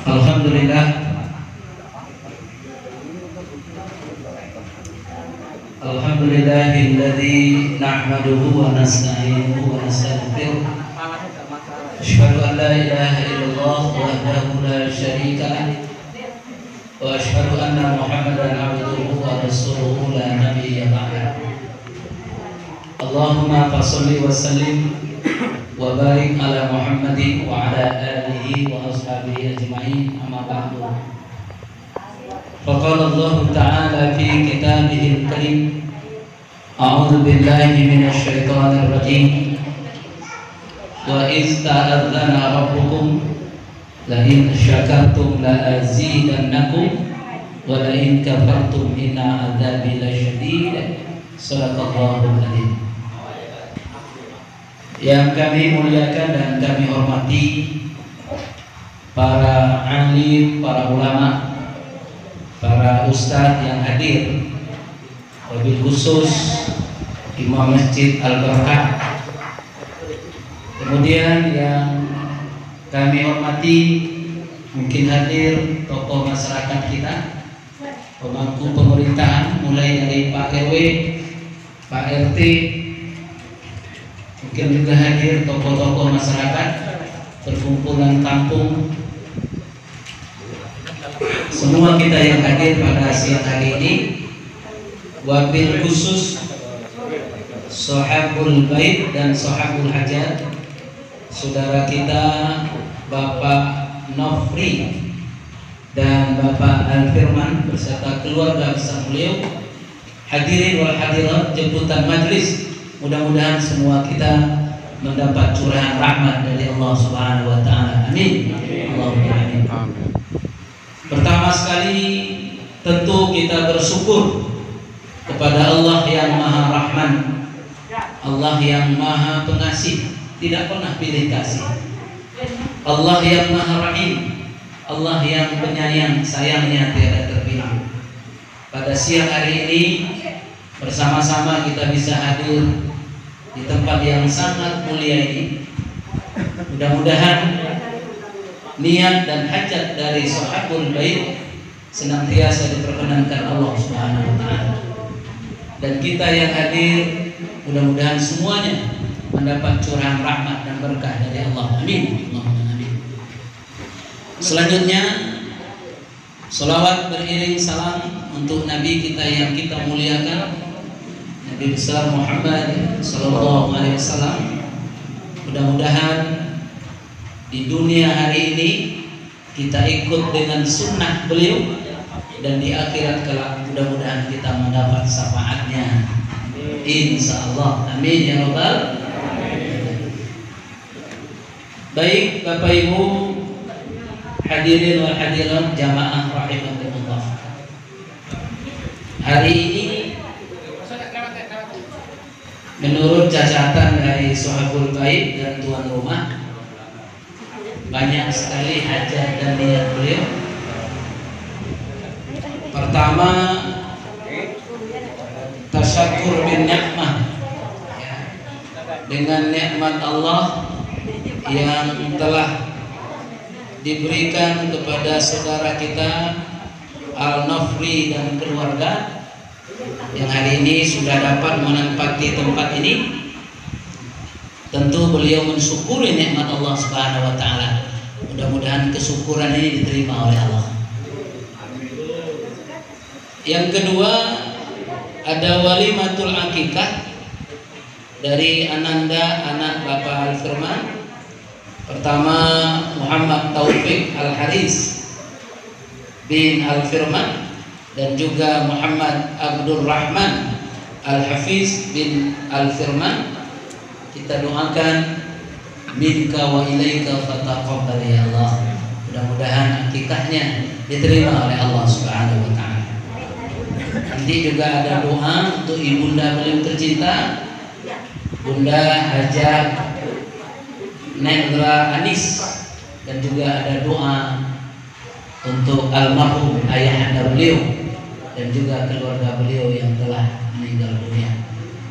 Alhamdulillah. Alhamdulillahilladzi nahmaduhu wa nasta'inuhu wa nastaghfiruh. Asyhadu an la ilaha illallah wahdahu la syarika lah. Wa asyhadu anna Muhammadan abduhu wa rasuluhu la nabiyya ba'da. Allahumma fasholli wa sallim wa barik ala Muhammadin wa ala alihi wa ashabihi ajma'in, amma ba'du. Faqala Allah ta'ala fi kitabihil karim, a'udzu billahi minasy syaithanir rajim. Wa iz ta'adzana rabbukum la in syakartum la azidannakum wa la in kafartum inna adzabi lasyadid. Shadaqallahul adzim. Yang kami muliakan dan kami hormati para alim, para ulama, para ustadz yang hadir, wabil khusus Imam Masjid Al-Barkah. Kemudian yang kami hormati mungkin hadir tokoh masyarakat kita, pemangku pemerintahan, mulai dari Pak RW, Pak RT, mungkin juga hadir tokoh-tokoh masyarakat, perkumpulan kampung, semua kita yang hadir pada siang hari ini. Wabil khusus Sahabul Bait dan Sahabul Hajat, saudara kita Bapak Nofri dan Bapak Al-Firman beserta keluarga besar beliau, hadirin wal hadirat jemputan majlis. Mudah-mudahan semua kita mendapat curahan rahmat dari Allah Subhanahu wa taala. Amin. Allahumma amin. Pertama sekali tentu kita bersyukur kepada Allah yang Maha Rahman, Allah yang Maha Pengasih, tidak pernah pilih kasih. Allah yang Maha Rahim, Allah yang penyayang, sayangnya tiada terpilih. Pada siang hari ini bersama-sama kita bisa hadir di tempat yang sangat mulia ini. Mudah-mudahan niat dan hajat dari Sahabul Bait senantiasa diperkenankan Allah Subhanahu wa taala. Dan kita yang hadir mudah-mudahan semuanya mendapat curahan rahmat dan berkah dari Allah. Amin. Allahumma amin. Selanjutnya salawat beriring salam untuk Nabi kita yang kita muliakan, Nabi besar Muhammad sallallahu alaihi wasallam. Mudah-mudahan di dunia hari ini kita ikut dengan sunnah beliau, dan di akhirat kelak mudah-mudahan kita mendapat syafaatnya. Insyaallah. Amin ya rabbal alamin. Baik Bapak Ibu hadirin wal hadirat jamaah rahimakumullah. Hari ini menurut catatan dari Sahabul Bait dan tuan rumah, banyak sekali hajat dan niat beliau. Pertama, tasyakur bin nikmah, dengan nikmat Allah yang telah diberikan kepada saudara kita Al-Nofri dan keluarga yang hari ini sudah dapat menempati tempat ini. Tentu beliau mensyukuri nikmat Allah Subhanahu wa taala. Mudah-mudahan kesyukuran ini diterima oleh Allah. Yang kedua, ada walimatul akikah dari Ananda anak Bapak Al-Firman. Pertama Muhammad Taufik Al-Haris bin Al-Firman dan juga Muhammad Abdul Rahman Al-Hafiz bin Al-Firman. Kita doakan minka wa ilaika fataqabbal ya Allah. Mudah-mudahan akikahnya diterima oleh Allah Subhanahu wa taala. Nanti juga ada doa untuk ibunda beliau tercinta, Bunda Hajah Negra Anis, dan juga ada doa untuk almarhum ayahanda beliau dan juga keluarga beliau yang telah meninggal dunia.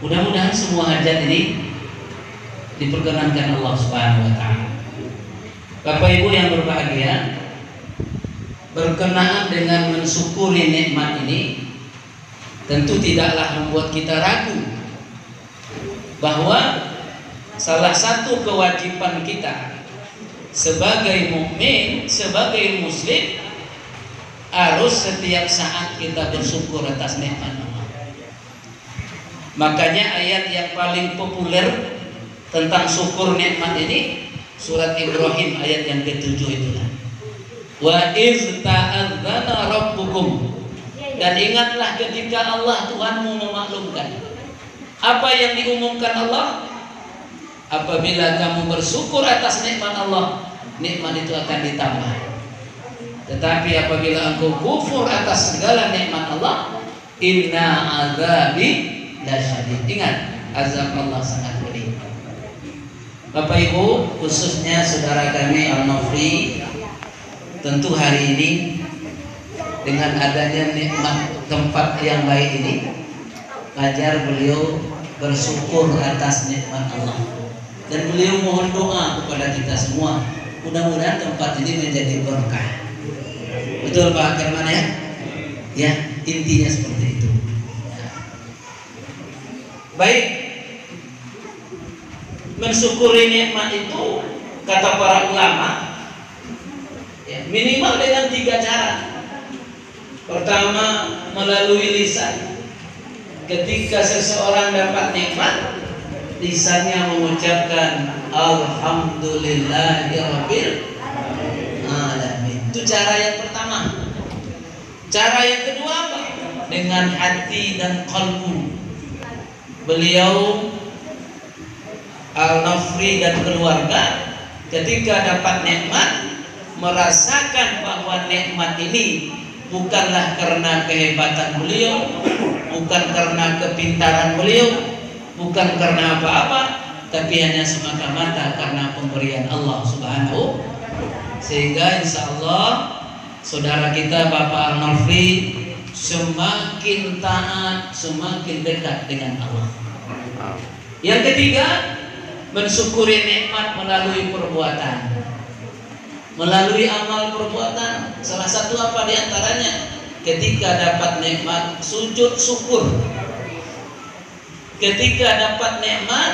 Mudah-mudahan semua hajat ini diperkenankan Allah Subhanahu wa taala. Bapak Ibu yang berbahagia, berkenaan dengan mensyukuri nikmat ini tentu tidaklah membuat kita ragu bahwa salah satu kewajiban kita sebagai mukmin, sebagai muslim, harus setiap saat kita bersyukur atas nikmat Allah. Makanya ayat yang paling populer tentang syukur nikmat ini surat Ibrahim ayat yang ke-7 itulah. Wa iz ta'adzana rabbukum, dan ingatlah ketika Allah Tuhanmu memaklumkan. Apa yang diumumkan Allah? Apabila kamu bersyukur atas nikmat Allah, nikmat itu akan ditambah. Tetapi apabila engkau kufur atas segala nikmat Allah, inna azabi lasyadid. Ingat, azab Allah sangat pedih. Bapak Ibu, khususnya saudara kami Al-Nofri, tentu hari ini dengan adanya nikmat tempat yang baik ini, wajar beliau bersyukur atas nikmat Allah, dan beliau mohon doa kepada kita semua, mudah-mudahan tempat ini menjadi berkah. Betul Pak Kerman ya? Ya, intinya seperti itu. Baik, mensyukuri nikmat itu kata para ulama ya, minimal dengan 3 cara. Pertama, melalui lisan. Ketika seseorang dapat nikmat, lisannya mengucapkan alhamdulillahirabbil alamin. Itu cara yang pertama. Cara yang kedua apa? Dengan hati dan qalbu. Beliau Al-Nofri dan keluarga ketika dapat nikmat merasakan bahwa nikmat ini bukanlah karena kehebatan beliau, bukan karena kepintaran beliau, bukan karena apa-apa, tapi hanya semata-mata karena pemberian Allah Subhanahu. Sehingga insya Allah saudara kita Bapak Al-Nofri semakin taat, semakin dekat dengan Allah. Yang ketiga, mensyukuri nikmat melalui perbuatan, melalui amal perbuatan. Salah satu apa diantaranya? Ketika dapat nikmat, sujud syukur. Ketika dapat nikmat,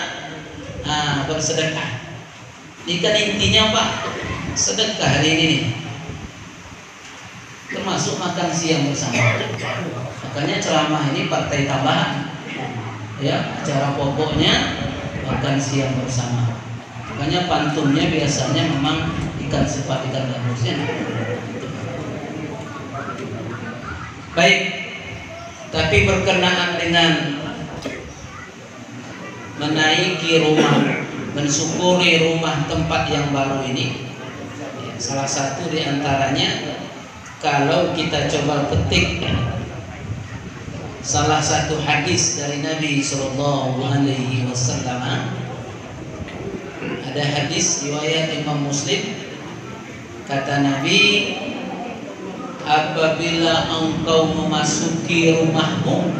bersedekah. Ini kan intinya Pak, sedekah hari ini, termasuk makan siang bersama. Makanya ceramah ini partai tambahan. Ya, acara pokoknya makan siang bersama. Makanya pantunnya biasanya memang ikan sepat ikan gabusnya. Baik, tapi berkenaan dengan menaiki rumah, mensyukuri rumah tempat yang baru ini, ya, salah satu diantaranya kalau kita coba petik salah satu hadis dari Nabi Sallallahu Alaihi Wasallam. Ada hadis riwayat Imam Muslim, kata Nabi, apabila engkau memasuki rumahmu,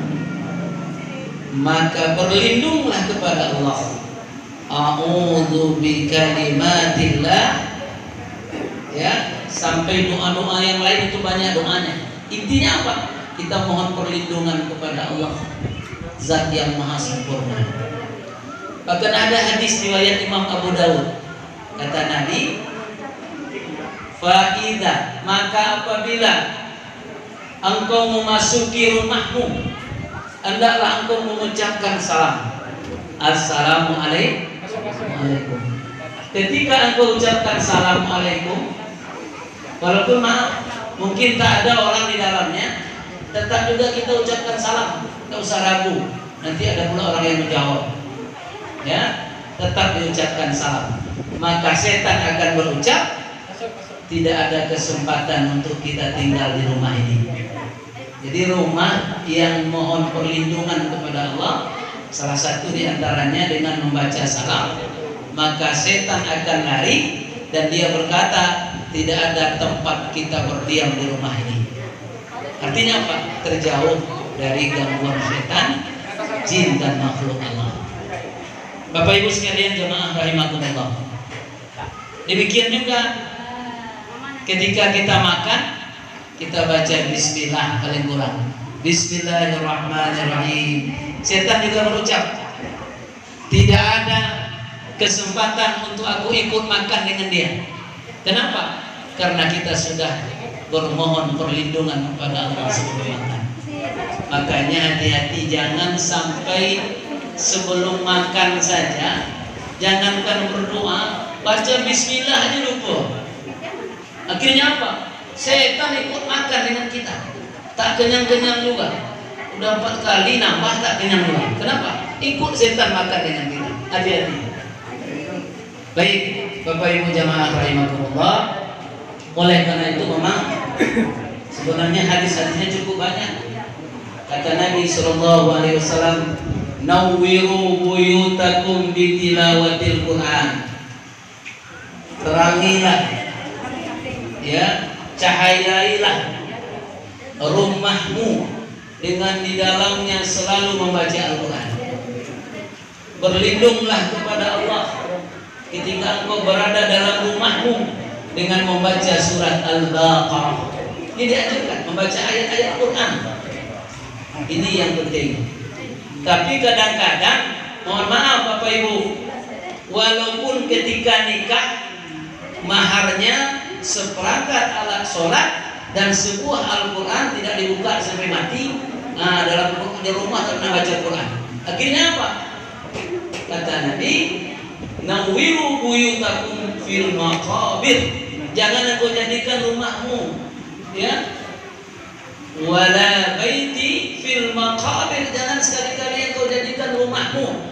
maka berlindunglah kepada Allah. A'udzu bikalimatillah. Ya, sampai doa-doa yang lain itu banyak doanya. Intinya apa? Kita mohon perlindungan kepada Allah, Zat yang Maha Sempurna. Bahkan ada hadis riwayat Imam Abu Dawud, kata Nabi, fa'idha, maka apabila engkau memasuki rumahmu, hendaklah engkau mengucapkan salam. Assalamualaikum. Ketika engkau ucapkan assalamualaikum, walaupun maaf, mungkin tak ada orang di dalamnya, tetap juga kita ucapkan salam. Tidak usah ragu, nanti ada pula orang yang menjawab. Ya, tetap diucapkan salam. Maka setan akan berucap, tidak ada kesempatan untuk kita tinggal di rumah ini. Jadi rumah yang mohon perlindungan kepada Allah, salah satu diantaranya dengan membaca salam, maka setan akan lari dan dia berkata, tidak ada tempat kita berdiam di rumah ini. Artinya apa? Terjauh dari gangguan setan, jin dan makhluk Allah. Bapak Ibu sekalian jemaah rahimakumullah. Demikian juga ketika kita makan, kita baca bismillah paling kurang. Bismillahirrahmanirrahim. Setan juga berucap, tidak ada kesempatan untuk aku ikut makan dengan dia. Kenapa? Karena kita sudah bermohon perlindungan kepada Allah sebelum makan. Makanya hati-hati, jangan sampai sebelum makan saja, jangankan berdoa, baca bismillah aja lupa. Akhirnya apa? Setan ikut makan dengan kita, tak kenyang-kenyang juga. Udah 4 kali nambah tak kenyang juga. Kenapa? Ikut setan makan dengan kita. Hati-hati. Baik, Bapak Ibu jamaah rahimakumullah. Oleh karena itu memang sebenarnya hadis-hadisnya cukup banyak. Kata Nabi sallallahu alaihi wasallam, "Nawwiru buyutakum bitilawatil Qur'an." Terangilah, ya, cahayailah rumahmu dengan di dalamnya selalu membaca Al-Quran. Berlindunglah kepada Allah ketika engkau berada dalam rumahmu dengan membaca surat Al-Baqarah. Ini diajarkan membaca ayat-ayat Quran. Ini yang penting. Tapi kadang-kadang, mohon maaf Bapak Ibu, walaupun ketika nikah maharnya seperangkat alat sholat dan sebuah Al-Quran tidak dibuka sampai mati, dalam di rumah tak pernah baca Quran. Akhirnya apa? Kata Nabi, "Nawwiru buyutakum fil maqabir." Jangan engkau jadikan rumahmu, ya, wala baiti fil maqabir. Jangan sekali-kali engkau jadikan rumahmu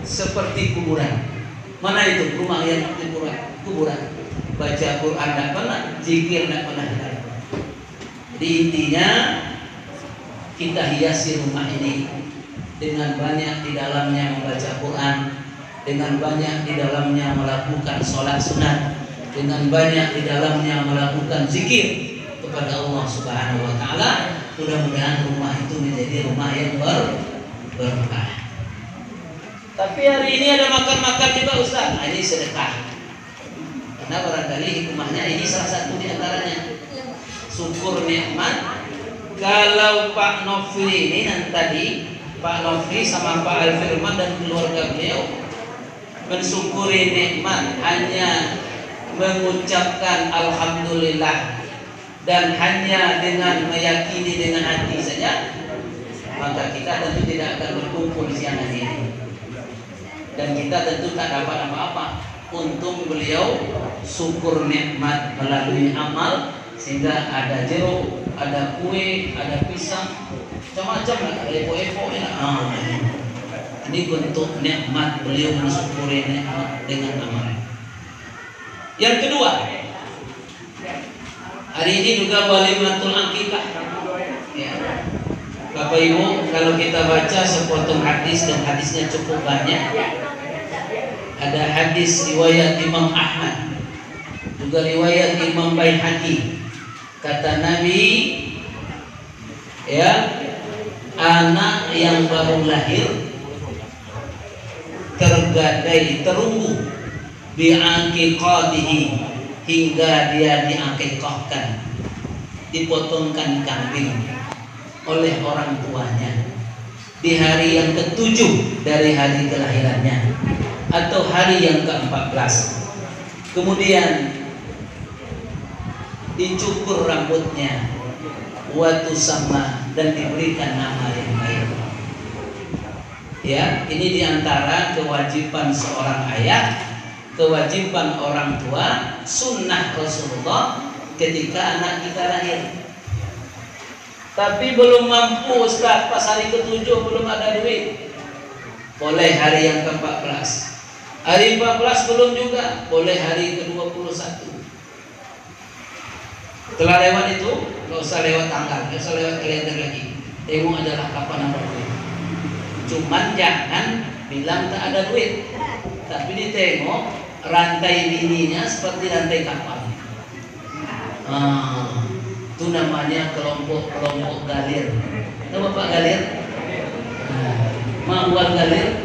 seperti kuburan. Mana itu rumah yang kuburan? Baca Quran tidak pernah, zikir tidak pernah. Jadi intinya kita hiasi rumah ini dengan banyak di dalamnya membaca Quran, dengan banyak di dalamnya melakukan sholat sunat, dengan banyak di dalamnya melakukan zikir kepada Allah Subhanahu wa taala. Mudah-mudahan rumah itu menjadi rumah yang berkah. Tapi hari ini ada makan-makan juga Ustaz. Nah, ini sedekah. Karena barangkali hikmahnya ini salah satu di antaranya. Syukur nikmat. Kalau Pak Nofri ini tadi, Pak Nofri sama Pak Alfirman dan keluarga beliau mensyukuri nikmat hanya mengucapkan alhamdulillah dan hanya dengan meyakini dengan hati saja, maka kita tentu tidak akan berkumpul siang hari ini. Dan kita tentu tak dapat apa-apa. Untung beliau syukur nikmat melalui amal, sehingga ada jeruk, ada kue, ada pisang, macam-macam lah, ada epo-epo enak. Ini bentuk nikmat beliau mensyukuri nikmat dengan amal. Yang kedua, hari ini juga walimatul akikah. Ya. Bapak Ibu, kalau kita baca sepotong hadis dan hadisnya cukup banyak. Ada hadis riwayat Imam Ahmad, juga riwayat Imam Baihaqi. Kata Nabi, ya, anak yang baru lahir tergadai terunggu bi'aqiqatihi hingga dia diakikahkan, dipotongkan kambing oleh orang tuanya di hari yang ke-7 dari hari kelahirannya atau hari yang ke-14. Kemudian dicukur rambutnya, watu sama, dan diberikan nama yang baik. Ya, ini diantara kewajiban seorang ayah, kewajiban orang tua, sunnah Rasulullah ketika anak kita lahir. Tapi belum mampu Ustaz, pas hari ke-7 belum ada duit, boleh hari yang ke-14. Hari 14 belum juga, boleh hari ke-21. Setelah lewat itu, nggak usah lewat tanggal, nggak usah lewat kalender lagi. Tengok aja lah kapan ada duit. Cuman jangan bilang tak ada duit, tapi ditengok rantai lininya seperti rantai kapal. Itu namanya kelompok-kelompok galir. Tahu Bapak galir? Ma'wal galir.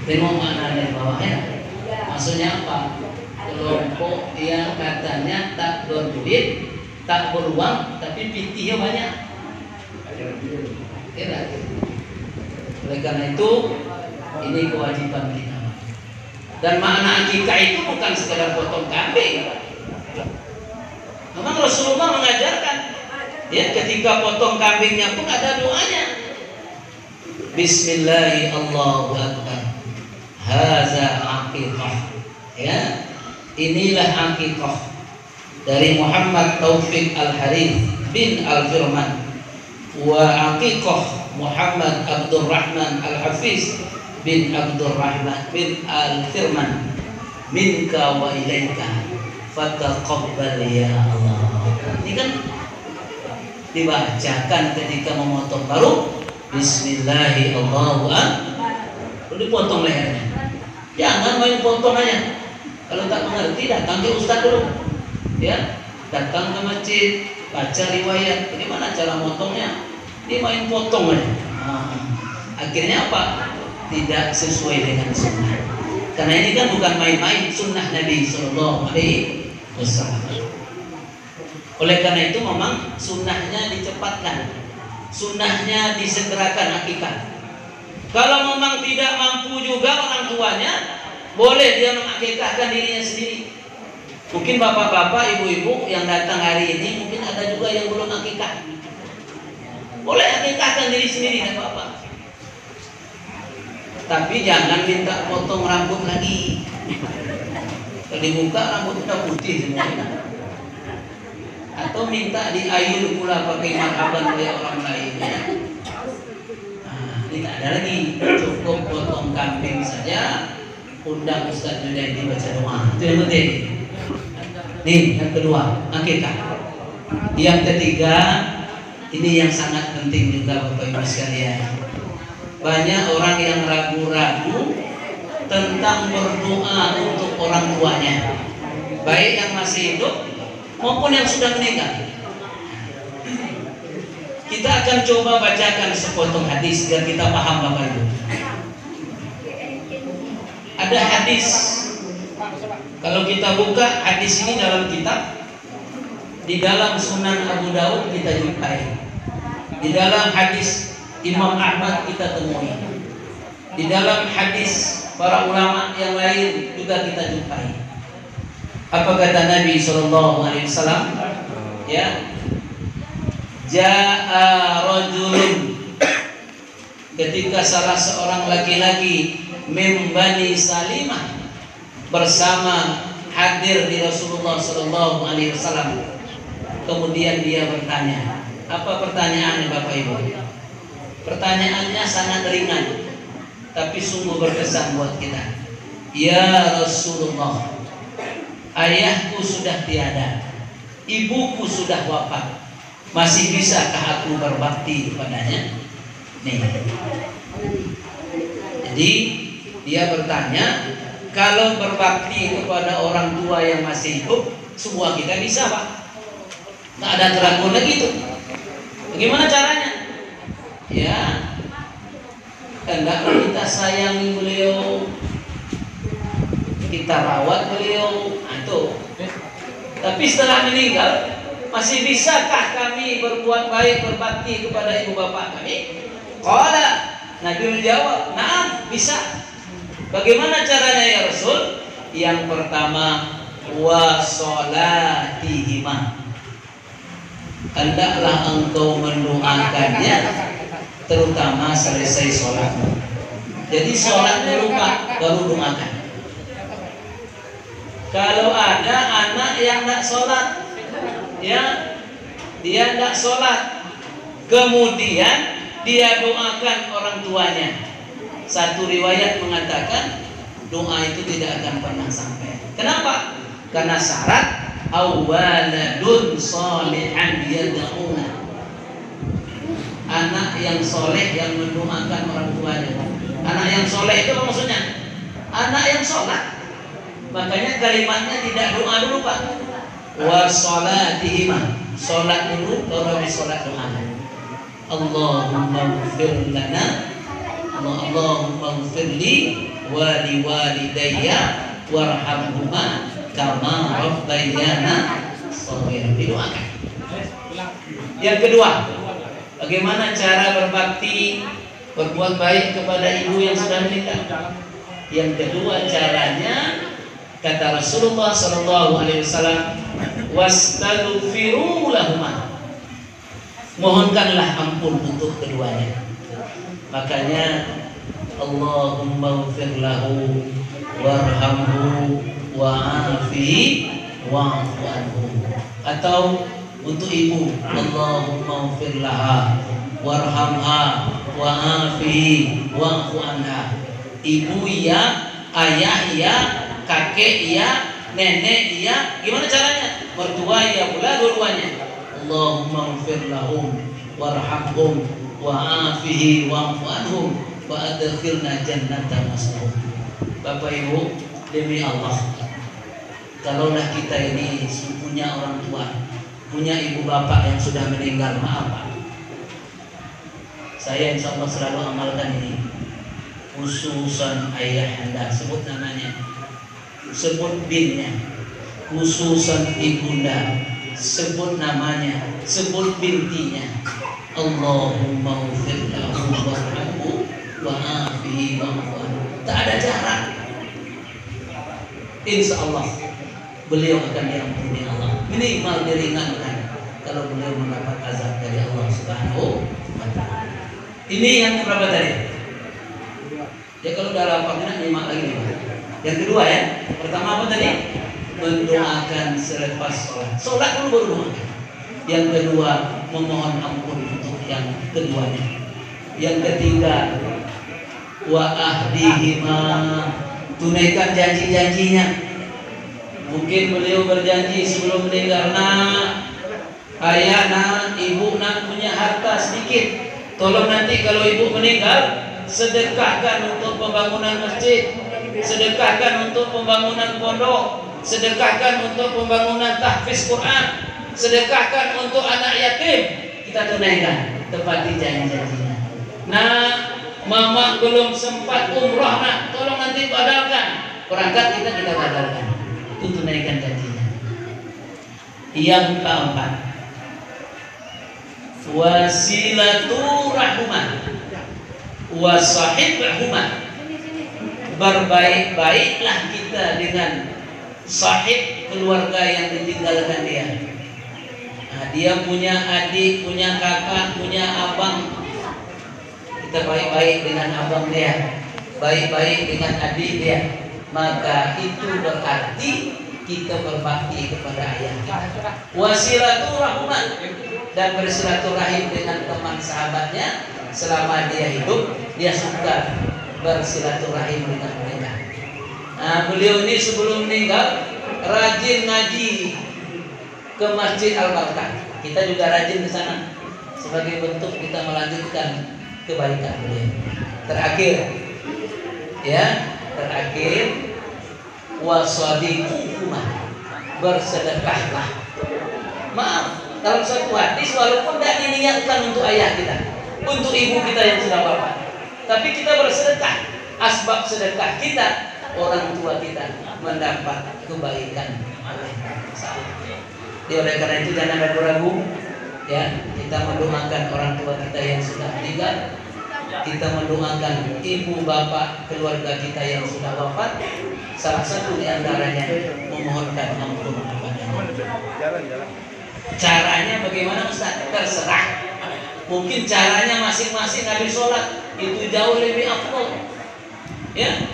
Tengok maknanya bawahnya. Maksudnya apa? Kelompok yang katanya tak berduit, tak beruang, tapi pitihnya banyak. Kira. Oleh karena itu, ini kewajiban kita. Dan makna akikah itu bukan sekedar potong kambing. Memang Rasulullah mengajarkan, ya, ketika potong kambingnya pun ada doanya. Bismillahirrahmanirrahim. Haza aqiqah. Ya, inilah aqiqah dari Muhammad Taufik Al-Harith bin Al-Firman wa aqiqah Muhammad Abdurrahman Al-Hafiz bin Abdurrahman bin Al-Firman minka wa ilaika fataqabbal ya Allah. Ini kan dibacakan ketika memotong baru Bismillahirrahmanirrahim. Dipotong lehernya. Jangan main potong aja. Kalau tak mengerti datang ke ustaz dulu. Ya, datang ke masjid, baca riwayat. Bagaimana cara motongnya? Dia main potong aja. Akhirnya apa? Tidak sesuai dengan sunnah. Karena ini kan bukan main-main sunnah Nabi Sallallahu Alaihi Wasallam. Oleh karena itu memang sunnahnya dicepatkan, sunnahnya disegerakan akikah. Kalau memang tidak mampu juga orang tuanya, boleh dia mengakikahkan dirinya sendiri. Mungkin bapak-bapak, ibu-ibu yang datang hari ini, mungkin ada juga yang belum akikah. Boleh akikahkan diri sendiri, tidak apa-apa. Tapi jangan minta potong rambut lagi. Kalau dibuka rambut sudah putih semuanya. Atau minta diayun pula pakai marhaban kayak orang lain. Tidak ada lagi, cukup potong kambing saja, undang Ustaz Junaidi baca doa. Itu yang penting. Nih, yang kedua, akikah. Yang ketiga, ini yang sangat penting juga Bapak Ibu sekalian. Banyak orang yang ragu-ragu tentang berdoa untuk orang tuanya, baik yang masih hidup maupun yang sudah meninggal. Kita akan coba bacakan sepotong hadis biar kita paham Bapak Ibu. Ada hadis. Kalau kita buka hadis ini dalam kitab, di dalam Sunan Abu Daud kita jumpai. Di dalam hadis Imam Ahmad kita temui. Di dalam hadis para ulama yang lain juga kita jumpai. Apa kata Nabi Sallallahu Alaihi Wasallam? Ya. Ja'a rajulun, ketika salah seorang laki-laki min Bani Salimah bersama hadir di Rasulullah Sallallahu Alaihi Wasallam. Kemudian dia bertanya. Apa pertanyaannya Bapak Ibu? Pertanyaannya sangat ringan, tapi sungguh berkesan buat kita. Ya Rasulullah, ayahku sudah tiada, ibuku sudah wafat. Masih bisakah aku berbakti kepadanya? Nih. Jadi dia bertanya, kalau berbakti kepada orang tua yang masih hidup, semua kita bisa, Pak. Nggak ada keraguan lagi itu. Bagaimana caranya? Ya, hendaklah kita sayangi beliau, kita rawat beliau. Itu. Tapi setelah meninggal, masih bisakah kami berbuat baik, berbakti kepada ibu bapak kami? Qala, Nabi menjawab, "Na'am, bisa." Bagaimana caranya ya Rasul? Yang pertama, wa sholatihima. Hendaklah engkau mendoakannya, terutama selesai sholat. Jadi sholat dulu Pak, baru doakan. Kalau ada anak yang tidak sholat, ya, dia tidak sholat, kemudian dia doakan orang tuanya. Satu riwayat mengatakan doa itu tidak akan pernah sampai. Kenapa? Karena syarat awaladun sholihan yad'una. Anak yang soleh yang mendoakan orang tuanya. Anak yang soleh itu apa maksudnya? Anak yang sholat. Makanya kalimatnya tidak doa dulu Pak. Wa sholatihima. sholat dulu baru habis sholat doa. Allahumma ighfir lana, Allahumma ighfirli wa liwalidayya warhamhuma kama rabbayana shaghira. Didoakan. Yang kedua, bagaimana cara berbakti, berbuat baik kepada ibu yang sudah meninggal? Yang kedua caranya, kata Rasulullah SAW, wastaghfiru lahuma, mohonkanlah ampun untuk keduanya. Makanya Allahumma ighfir lahu warhamhu wa'afihi wa'fu anhu. Atau untuk ibu, Allahumma ighfir laha warhamha wa'afihi wa'fu anha. Ibu iya, ayah iya, kakek iya, nenek iya. Gimana caranya? Mertua iya pula dua-duanya. Allahumma ighfir lahum warhamhum wa'afihi wa'fu anhum wa adkhilna jannata mas'hum. Bapak Ibu, demi Allah, kalaulah kita ini punya orang tua, punya ibu bapak yang sudah meninggal, maaf Pak, saya insya Allah selalu amalkan ini. Khususan ayah anda, sebut namanya, sebut binnya. Khususan ibunda, sebut namanya, sebut bintinya. Allahumma ighfir lahu warhamhu wa'afihi wa'fu anhu. Tak ada jarak. Insya Allah beliau akan diampuni Allah. Minimal diringankan kalau beliau mendapat azab dari Allah Subhanahu wa ta'ala. Ini yang berapa tadi? Ya kalau udah rapatnya 5 lagi. Yang kedua ya. Pertama apa tadi? Mendoakan selepas sholat. Sholat dulu baru doa. Yang kedua memohon ampun untuk yang keduanya. Yang ketiga wa ahdihima, tunaikan janji-janjinya. Mungkin beliau berjanji sebelum meninggal, nak, ayah, nak, ibu, nak punya harta sedikit, tolong nanti kalau ibu meninggal sedekahkan untuk pembangunan masjid, sedekahkan untuk pembangunan pondok, sedekahkan untuk pembangunan tahfiz Quran, sedekahkan untuk anak yatim. Kita tunaikan, tepati janji-janjinya. Nah, mama belum sempat umroh, nak, tolong nanti badalkan. Berangkat kita badalkan. Itu tunaikan janjinya. Yang keempat, wasilaturahmah wasahibahumah, berbaik-baiklah kita dengan sahib, keluarga yang ditinggalkan dia. Nah, dia punya adik, punya kakak, punya abang, kita baik-baik dengan abang dia, baik-baik dengan adik dia, maka itu berarti kita berbakti kepada ayah kita. Wasilaturahmah, dan bersilaturahim dengan teman sahabatnya selama dia hidup, dia suka bersilaturahim dengan mereka. Nah, beliau ini sebelum meninggal rajin ngaji ke Masjid Al-Barkah. Kita juga rajin ke sana sebagai bentuk kita melanjutkan kebaikan beliau. Terakhir, ya, wasadiquhuma, bersedekahlah. Maaf, dalam suatu hadis walaupun tidak diniatkan untuk ayah kita, untuk ibu kita yang sudah wafat, tapi kita bersedekah, asbab sedekah kita, orang tua kita mendapat kebaikan oleh Allah. Oleh karena itu jangan ragu-ragu, ya, kita mendoakan orang tua kita yang sudah meninggal, kita mendoakan ibu bapak keluarga kita yang sudah wafat. Salah satu di antaranya memohonkan ampun kepadanya. Caranya bagaimana Ustaz? Terserah. Mungkin caranya masing-masing habis sholat itu jauh lebih afdal. Ya,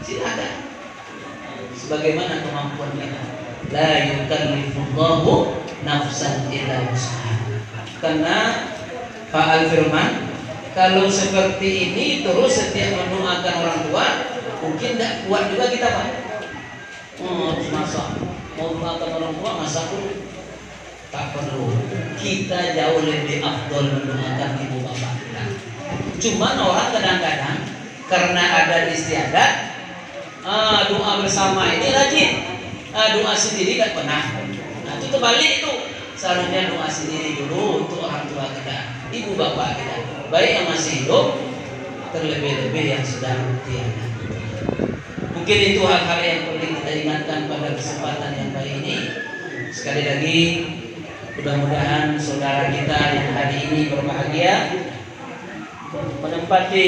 silakan. Sebagaimana kemampuan kita. La yukallifullahu nafsan illa wus'aha. Karena Pak Al-Firman, kalau seperti ini terus setiap mendoakan orang tua, mungkin tidak kuat juga kita Pak. Masa mau mendoakan orang tua, masa pun tak perlu. Kita jauh lebih afdol mendoakan ibu bapak kita. Cuman orang kadang-kadang karena ada istiadat, doa bersama ini rajin, doa sendiri tak pernah. Nah, itu terbalik itu. Seharusnya doa sendiri dulu untuk orang tua kita, ibu bapak kita, baik yang masih hidup, terlebih-lebih yang sudah tiada. Mungkin itu hal-hal yang perlu kita ingatkan pada kesempatan yang baik ini. Sekali lagi, mudah-mudahan saudara kita yang hari ini berbahagia menempati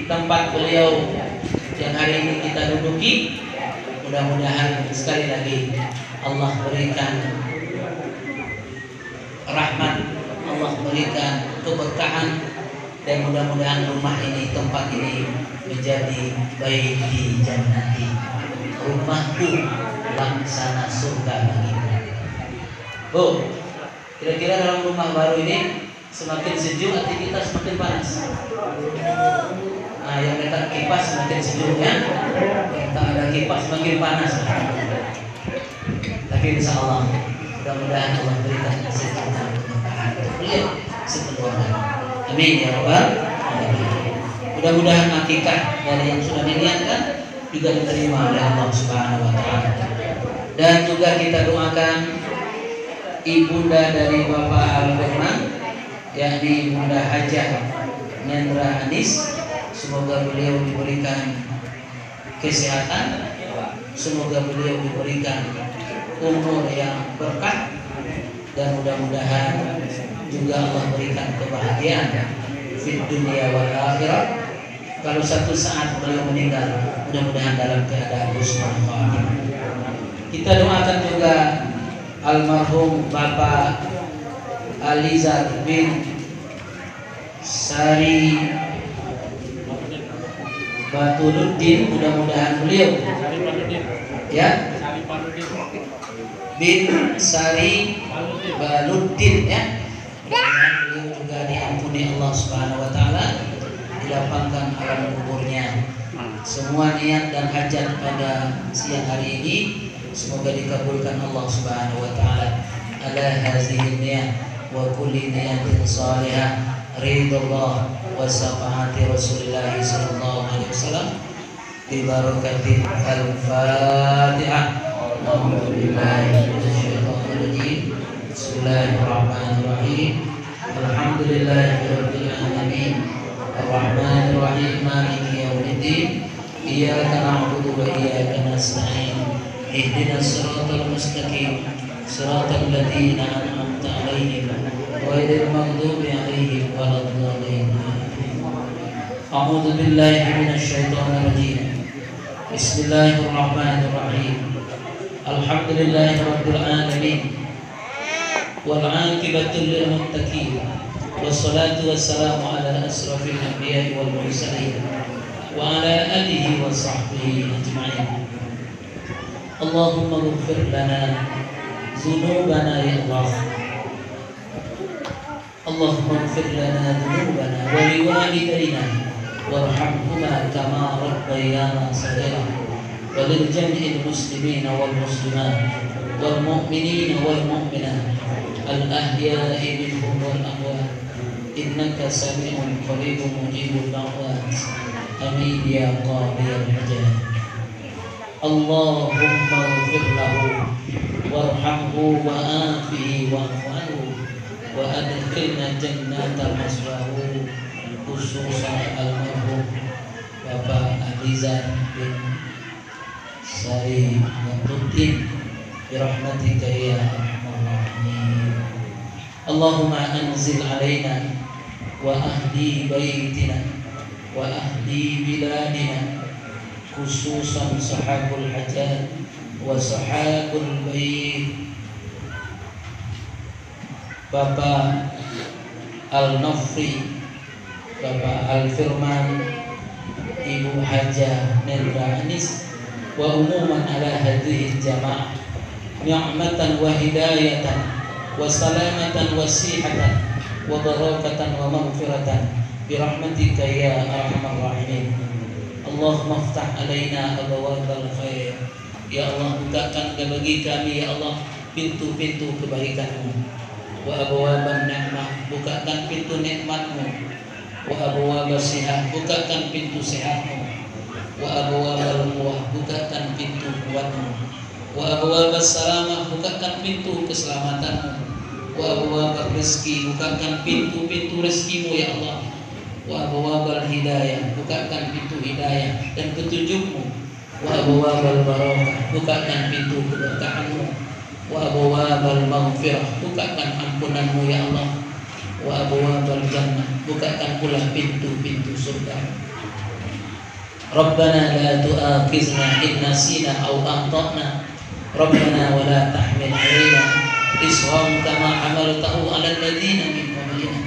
tempat beliau yang hari ini kita duduki. Mudah-mudahan sekali lagi Allah berikan rahmat, Allah berikan keberkahan, dan mudah-mudahan rumah ini, tempat ini menjadi baiti jannati, rumahku laksana surga bagiku. Bu, kira-kira dalam rumah baru ini semakin sejuk aktivitas semakin panas. Nah, yang letak kipas semakin sejuk ya, yang tak ada kipas semakin panas. Tapi insya Allah mudah-mudahan Allah berikan kesejukan untuk beliau sekeluarga. Amin ya rabbal alamin. Mudah-mudahan akikah dari yang sudah diniatkan juga diterima oleh Allah Subhanahu wa taala. Dan juga kita doakan ibunda dari Bapak Al-Firman, yakni Bunda Hajah Nendra Anis. Semoga beliau diberikan kesehatan, semoga beliau diberikan umur yang berkah, dan mudah-mudahan juga Allah berikan kebahagiaan di dunia wal akhirat. Kalau satu saat beliau meninggal, mudah-mudahan dalam keadaan husnul khatimah. Kita doakan juga almarhum Bapak Alizar bin Sari Batuluddin, mudah-mudahan beliau ya bin Sari Baluddin ya, mudah-mudahan beliau juga diampuni Allah Subhanahu wa taala, dilapangkan alam kuburnya. Semua niat dan hajat pada siang hari ini semoga dikabulkan Allah Subhanahu wa taala. Ala hazihi niyah wa kulli niyatin salihah ridallah wa syafaati Rasulillah sallallahu alaihi wasallam bi barakatil al-Fatihah. Alhamdulillahi minasyaitonir rajim. Bismillahirrahmanirrahim. Alhamdulillahirabbil alamin. Ar-Rahmanir Rahim. Maliki yaumiddin. Iyyaka na'budu wa iyyaka nasta'in. Ihdinas siratal mustaqim. Siratal ladzina an'amta 'alaihim ghairil maghdubi 'alaihim waladdallin. A'udzu billahi minasyaitonir rajim. Bismillahirrahmanirrahim. Alhamdulillahirabbil alamin. Wal 'aqibatu lil muttaqin. Wassalatu wassalamu ala asrafil anbiya'i wal mursalin wa ala alihi wa sahbihi ajma'in. Allahumma ighfir lana dzunubana ya Allah. Allahumma ighfir lana dzunubana wa liwalidayna warhamhuma kama rabbayana shaghira wa lil jami'il muslimina wal muslimat wal mu'minina wal mu'minat al ahya'i minhum wal amwat innaka sami'un qaribun mujibud da'wat. Amin ya qadiyal hajat. Allahumma ighfir lahu warhamhu wa afihi wa'fu anhu wa adkhilna jannata maswahu, khususan almarhum Bapak Alizar bin Sari Batuluddin birahmatika ya arhamar rahimin. Allahumma anzil alaina wa ahli baitina wa ahli biladina, khususan sahabul hajat wa sahabul bait Bapak Al-Nafri, Bapak Al-Firman, Ibu Hajah Nendra Anis, wa umuman ala hadhihi jamaah ni'matan wa hidayatan wa salamatan wa sihatan wa barakatan wa maghfiratan birahmatika ya arhamar rahimin. Allahumma iftah alaina abwaabal khair. Ya Allah, bukakan bagi kami ya Allah pintu-pintu kebaikan-Mu. Wa abwaaban ni'mah, bukakan pintu nikmat-Mu. Wa abwaabas sihat, bukakan pintu sehat-Mu. Wa abwaabal quwwah, bukakan pintu kuat-Mu. Wa abwaabas salamah, bukakan pintu keselamatan-Mu. wa abwaabal rizki, bukakan pintu-pintu rezekimu ya Allah, wa abwaabal hidayah, bukakan pintu hidayah dan petunjukmu, wa abwaabal barakah, bukakan pintu keberkahanmu, wa abwaabal maghfirah, bukakan ampunanmu ya Allah, wa abwaabal jannah, bukakan pula pintu-pintu surga. Rabbana la tu'akhizna in nasina aw akhtana, Rabbana wa la tahmil 'alaina isran kama hamaltahu 'ala alladziina min qablina,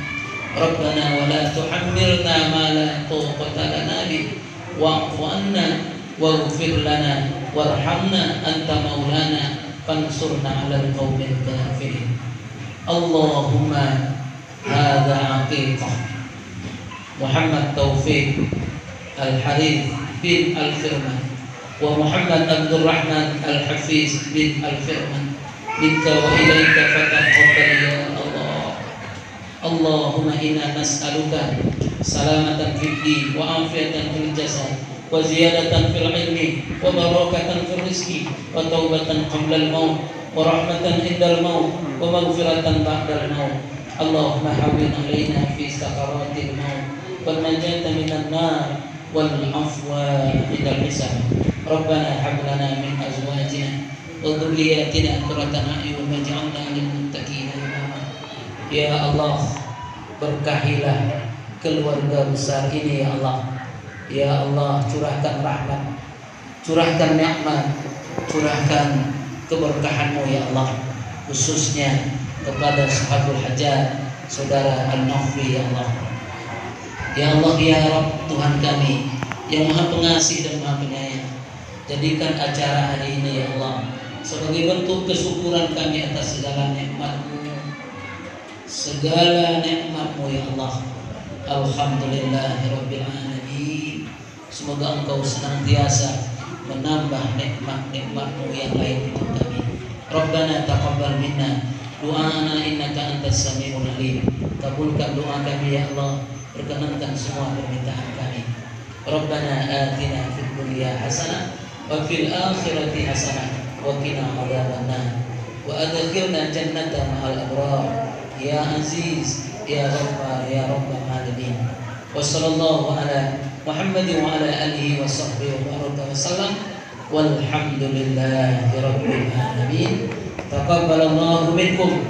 Rabbana wa la tuhammilna ma la taqata lana bih, wa'fu 'anna waghfir lana warhamna anta maulana fansurna 'alal qaumil kafirin. Allahumma hadza 'aqiqah Muhammad Taufik Al-Harith bin Al-Firman wa Muhammad Abdul Rahman Al-Hafiz bin Al-Firman, minka wa ilaika fataqabbal ya Allah. Allahumma inna nas'aluka salamatan fid din wa afiyatan fil jasad wa ziyadatan fil ilmi wa barakatan fil rizqi wa taubatan qabla al-maut wa rahmatan indal maut wa maghfiratan ba'dal maut. Allahumma hawwin alaina fi sakaratil maut wal najata minan nar wal afwa indal hisab. Rabbana hab lana min azwajina wa dhurriyyatina qurrata a'yun waj'alna lil muttaqina imama. Ya Allah, berkahilah keluarga besar ini ya Allah. Ya Allah, curahkan rahmat, curahkan nikmat, curahkan keberkahan-Mu ya Allah, khususnya kepada sahabul hajat saudara An-Nafri ya Allah. Ya Allah ya Rabb, Tuhan kami yang Maha Pengasih dan Maha Penyayang, jadikan acara hari ini ya Allah sebagai bentuk kesyukuran kami atas segala nikmat-Mu, segala nikmat-Mu ya Allah. Alhamdulillahirabbil alamin. Semoga Engkau senantiasa menambah nikmat-nikmat-Mu yang lain untuk kami. Rabbana taqabbal minna du'ana innaka antas samiul alim. Kabulkan doa kami ya Allah, perkenankan semua permintaan kami. Rabbana atina fid dunya hasanah wa fil akhirati hasanah wa qina adzabannar wa adkhilna jannata ma'al abrar ya aziz ya rabbal alamin. Wa sallallahu ala Muhammadin wa ala alihi wa sahbihi wa baraka wa sallam walhamdulillahi rabbil alamin. Taqabbalallahu minkum.